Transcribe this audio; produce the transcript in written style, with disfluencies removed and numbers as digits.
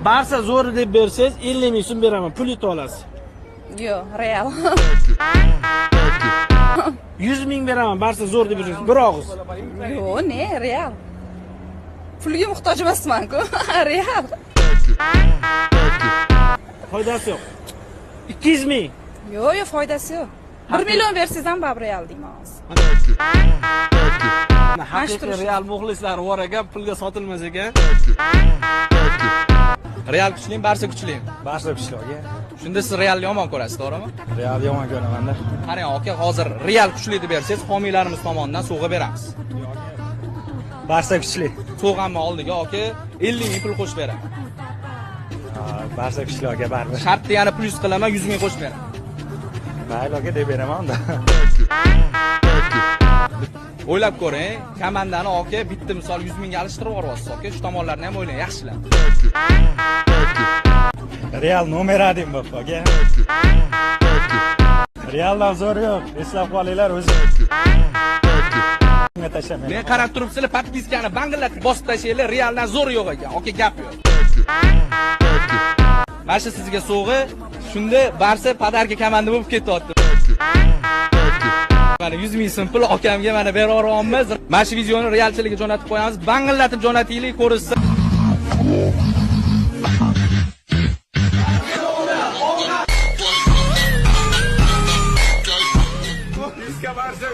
Barsa zo'ri deb bersangiz 50 ming so'm beraman, pul yutib olasiz. Yo'q, real. 100 ming beraman, Barsa zo'r deb bersangiz, bir og'iz. Yo'q, ne, real. Pulga muhtoj emasman-ku. Real. Foydasi yo'q. 200 ming. Yo'q, foydasi yo'q. 1 million bersangiz ham bab real deyman hozir. Haqiqiy Real muxlislari bor ekan, pulga sotilmas ekan. Real kuchli, Barsa kuchli. Barsa kuchli aka. Shunda siz Realni yomon ko'rasiz, to'g'rimi? Real yomon ko'raman-da. Qarang aka, hozir Real kuchli deb bersangiz, homiylarimiz tomonidan sovg'a beramiz. Barsa kuchli. Sovg'amni oldiga aka 50 ming pul qo'shib beraman. Barsa kuchli aka, baribir. Shartni yana plus qilaman, 100 ming qo'shib beraman. Mayli aka deb beraman unda. O'ylab ko'ring, komandani aka bitta misol 100 mingga alishtirib yuborasiz aka, shu tomonlarni ham o'ylang, yaxshilab. Real nomer 1 bu aka. Realdan zo'r yo'q. Eslab qolinglar o'zi. Men qarab turibsizlar, podpiskani bangillatib bosib tashlanglar, Realdan zo'r yo'q ekan. Aka gap yo'q. Mana shu sizga sovg'a, shunda Barsa podarka komanda bo'lib ketyapti. Mana 100 ming so'm pul akamga mana berib yuboramiz. Mana shu videoni realchilikka jo'natib qo'yamiz. Bangillatib jo'natinglar, ko'rishsin. Barsa